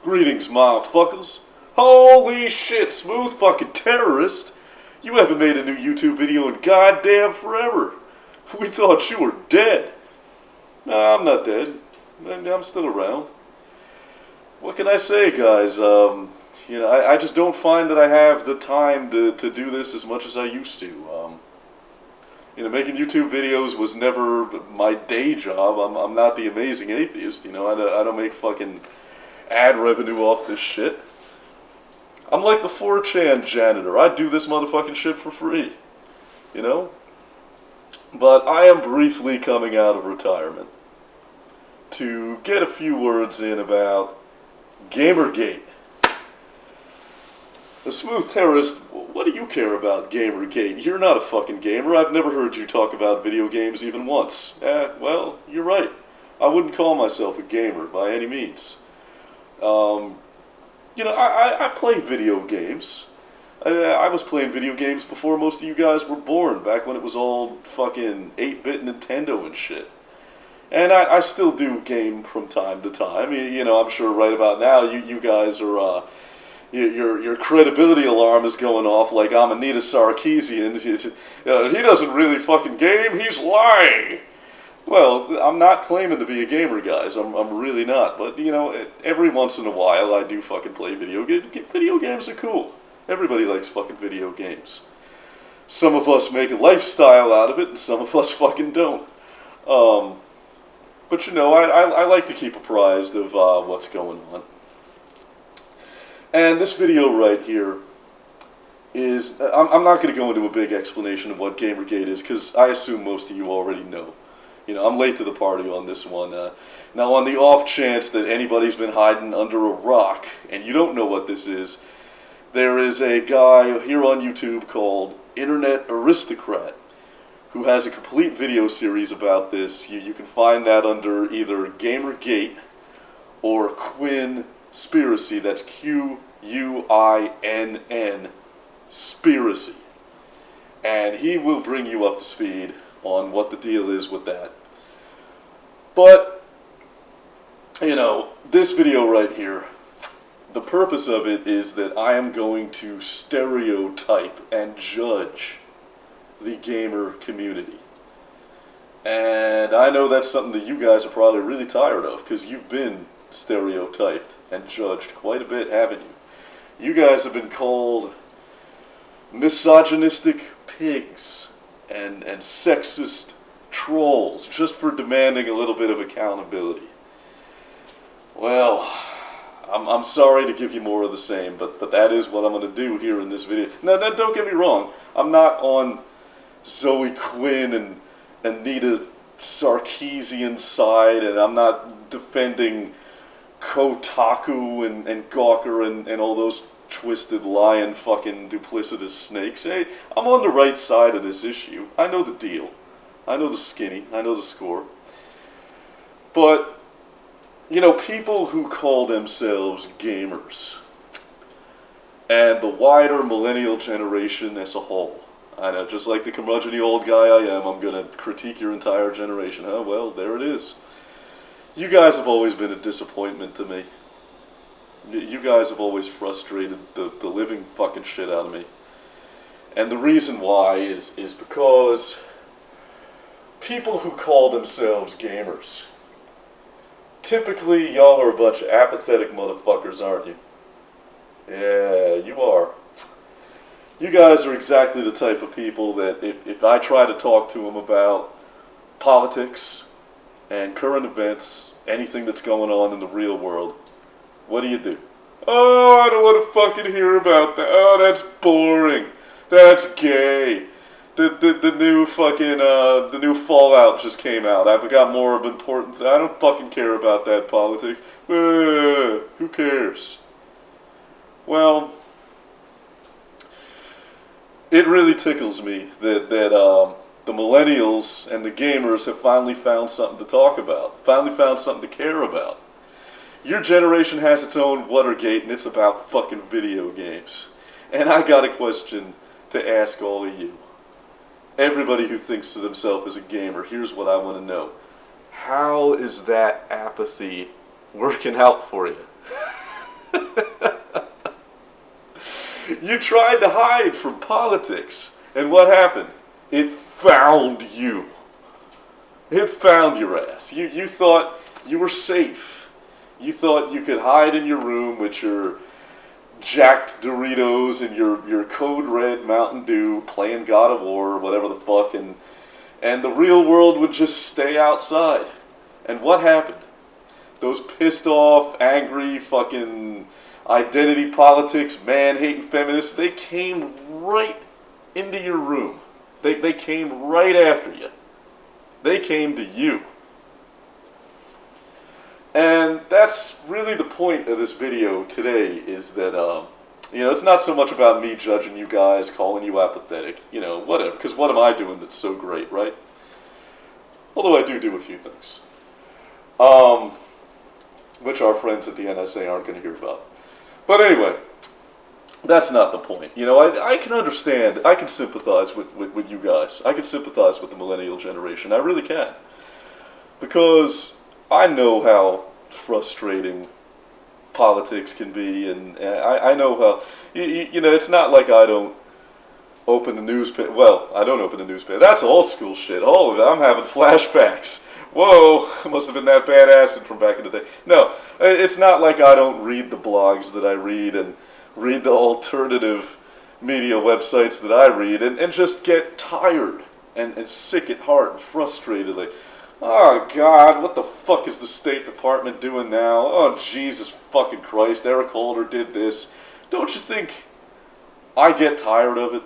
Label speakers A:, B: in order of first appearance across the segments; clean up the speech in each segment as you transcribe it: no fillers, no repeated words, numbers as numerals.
A: Greetings, motherfuckers. Holy shit, Smooth fucking terrorist. You haven't made a new YouTube video in goddamn forever. We thought you were dead. Nah, I'm not dead. I'm still around. What can I say, guys? I just don't find that I have the time to do this as much as I used to. Making YouTube videos was never my day job. I'm not the amazing atheist, I don't make fucking ad revenue off this shit. I'm like the 4chan janitor. I do this motherfucking shit for free, But I am briefly coming out of retirement to get a few words in about Gamergate. The Smooth Terrorist, what do you care about Gamergate? You're not a fucking gamer. I've never heard you talk about video games even once. Well, you're right. I wouldn't call myself a gamer by any means. I play video games. I was playing video games before most of you guys were born, back when it was all fucking 8-bit Nintendo and shit. And I still do game from time to time. I'm sure right about now you guys are, your credibility alarm is going off like I'm Anita Sarkeesian. He doesn't really fucking game, he's lying. Well, I'm not claiming to be a gamer, guys. I'm really not. But, every once in a while I do fucking play video games. Video games are cool. Everybody likes fucking video games. Some of us make a lifestyle out of it, and some of us fucking don't. But, I like to keep apprised of what's going on. And this video right here is... I'm not going to go into a big explanation of what Gamergate is, because I assume most of you already know. I'm late to the party on this one. Now, on the off chance that anybody's been hiding under a rock, and you don't know what this is, there is a guy here on YouTube called Internet Aristocrat, who has a complete video series about this. You can find that under either Gamergate or Quinn-spiracy. That's Quinn, Spiracy. And he will bring you up to speed on what the deal is with that. But, this video right here, the purpose of it is that I am going to stereotype and judge the gamer community. And I know that's something that you guys are probably really tired of, because you've been stereotyped and judged quite a bit, haven't you? You guys have been called misogynistic pigs and sexist trolls just for demanding a little bit of accountability. Well, I'm sorry to give you more of the same, but that is what I'm going to do here in this video. Now, don't get me wrong. I'm not on Zoe Quinn and Anita Sarkeesian side, and I'm not defending Kotaku and Gawker and all those twisted, lying, fucking duplicitous snakes. Hey, I'm on the right side of this issue. I know the deal. I know the skinny. I know the score. But, people who call themselves gamers, and the wider millennial generation as a whole, I know, just like the curmudgeon-y old guy I am, I'm going to critique your entire generation. Oh, well, there it is. You guys have always been a disappointment to me. You guys have always frustrated the living fucking shit out of me. And the reason why is because people who call themselves gamers, typically y'all are a bunch of apathetic motherfuckers, aren't you? Yeah, you are. You guys are exactly the type of people that if I try to talk to them about politics and current events, anything that's going on in the real world, what do? Oh, I don't want to fucking hear about that. Oh, that's boring. That's gay. The new fucking, the new Fallout just came out. I've got more of important, I don't fucking care about that politics. Who cares? Well, it really tickles me that the millennials and the gamers have finally found something to talk about. Finally found something to care about. Your generation has its own Watergate, and it's about fucking video games. And I got a question to ask all of you. Everybody who thinks of themselves as a gamer, here's what I want to know. How is that apathy working out for you? You tried to hide from politics, and what happened? It found you. It found your ass. You thought you were safe. You thought you could hide in your room with your jacked Doritos and your Code Red Mountain Dew playing God of War or whatever the fuck, and the real world would just stay outside. And what happened? Those pissed off, angry, fucking identity politics, man-hating feminists, they came right into your room. They came right after you. They came to you. And that's really the point of this video today, is that, it's not so much about me judging you guys, calling you apathetic, whatever, because what am I doing that's so great, right? Although I do a few things. Which our friends at the NSA aren't going to hear about. But anyway, that's not the point. I can understand, I can sympathize with you guys. I can sympathize with the millennial generation. I really can. Because I know how frustrating politics can be, and I know how, it's not like I don't open the newspaper. Well, I don't open the newspaper. That's old school shit. Oh, I'm having flashbacks. Whoa, must have been that bad acid from back in the day. No, it's not like I don't read the blogs that I read and read the alternative media websites that I read and just get tired and sick at heart and frustrated. Like, oh, God, what the fuck is the State Department doing now? Oh, Jesus fucking Christ, Eric Holder did this. Don't you think I get tired of it?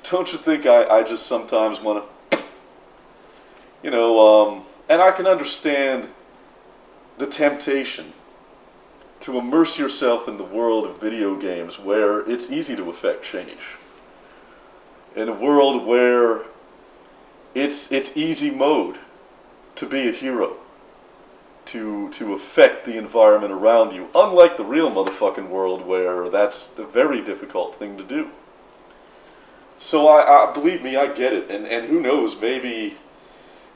A: Don't you think I just sometimes want to, and I can understand the temptation to immerse yourself in the world of video games where it's easy to affect change. In a world where it's easy mode to be a hero, to affect the environment around you, unlike the real motherfucking world where that's a very difficult thing to do. So I believe me, I get it, and who knows, maybe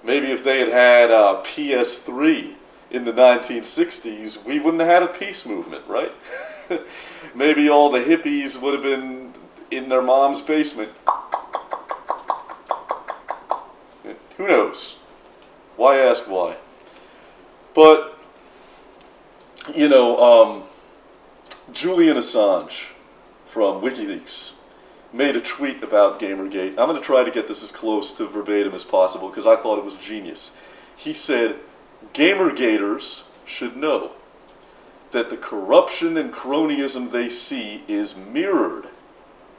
A: if they had PS3 in the 1960s, we wouldn't have had a peace movement, right? Maybe all the hippies would have been in their mom's basement. Who knows? Why ask why? But, Julian Assange from WikiLeaks made a tweet about Gamergate. I'm going to try to get this as close to verbatim as possible because I thought it was genius. He said, Gamergaters should know that the corruption and cronyism they see is mirrored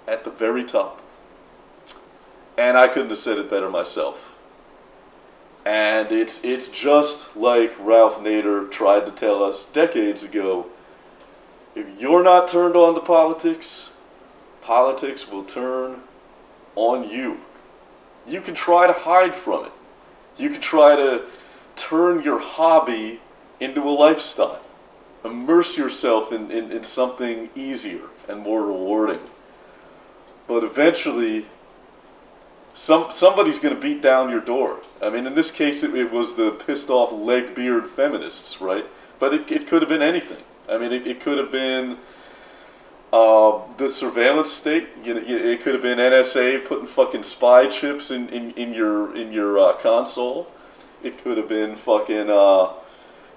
A: at the very top. And I couldn't have said it better myself. And it's just like Ralph Nader tried to tell us decades ago. If you're not turned on to politics, politics will turn on you. You can try to hide from it. You can try to turn your hobby into a lifestyle. Immerse yourself in something easier and more rewarding. But eventually, somebody's going to beat down your door. I mean, in this case, it was the pissed off leg beard feminists, right? But it could have been anything. I mean, it could have been the surveillance state. It could have been NSA putting fucking spy chips in your console. It could have been fucking.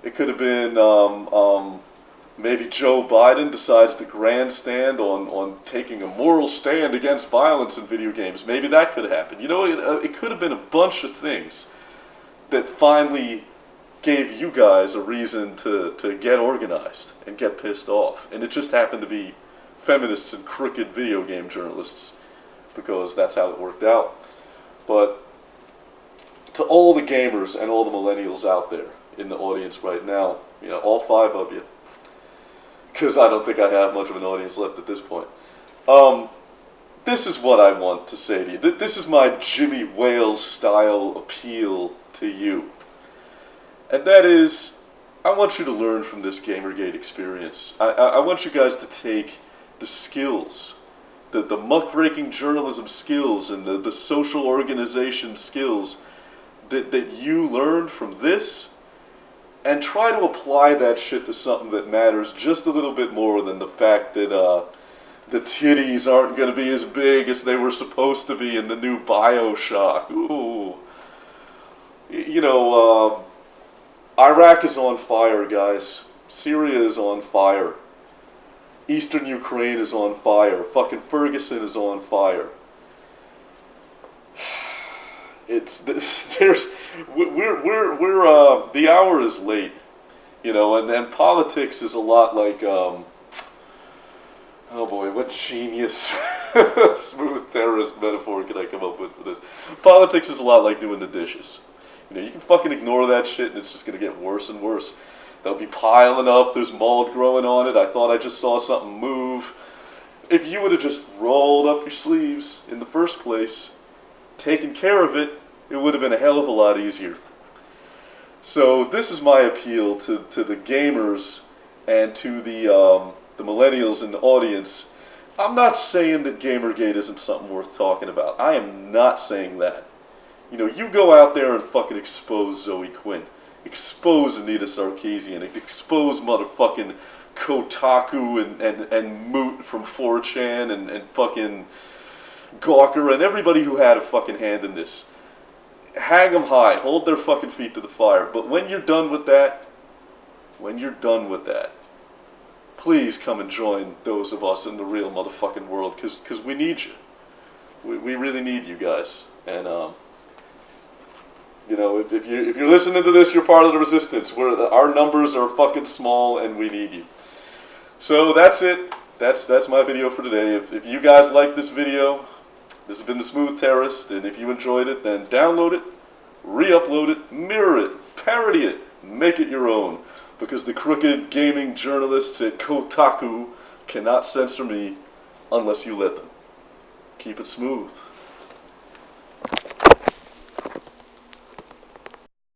A: It could have been maybe Joe Biden decides to grandstand on taking a moral stand against violence in video games. Maybe that could have happened. It could have been a bunch of things that finally gave you guys a reason to get organized and get pissed off. And it just happened to be feminists and crooked video game journalists, because that's how it worked out. But to all the gamers and all the millennials out there in the audience right now, all 5 of you, because I don't think I have much of an audience left at this point, this is what I want to say to you. This is my Jimmy Wales style appeal to you. And that is, I want you to learn from this Gamergate experience. I want you guys to take the skills, the muckraking journalism skills and the social organization skills that you learned from this, and try to apply that shit to something that matters just a little bit more than the fact that the titties aren't going to be as big as they were supposed to be in the new BioShock. Ooh. You know, Iraq is on fire, guys. Syria is on fire. Eastern Ukraine is on fire. Fucking Ferguson is on fire. The hour is late, you know, and politics is a lot like, oh boy, what genius smooth terrorist metaphor could I come up with for this? Politics is a lot like doing the dishes. You know, you can fucking ignore that shit and it's just gonna get worse and worse. They'll be piling up, there's mold growing on it, I thought I just saw something move. If you would have just rolled up your sleeves in the first place, taken care of it, it would have been a hell of a lot easier. So this is my appeal to the gamers and to the millennials in the audience. I'm not saying that Gamergate isn't something worth talking about. I am not saying that. You know, you go out there and fucking expose Zoe Quinn. Expose Anita Sarkeesian. Expose motherfucking Kotaku and Moot from 4chan and fucking Gawker and everybody who had a fucking hand in this. Hang them high. Hold their fucking feet to the fire. But when you're done with that, please come and join those of us in the real motherfucking world, because we need you. We really need you guys. And, you know, if you're listening to this, you're part of the resistance. Our numbers are fucking small and we need you. So that's it. That's my video for today. If you guys like this video, this has been The Smooth Terrorist, and if you enjoyed it, then download it, re-upload it, mirror it, parody it, make it your own, because the crooked gaming journalists at Kotaku cannot censor me unless you let them. Keep it smooth.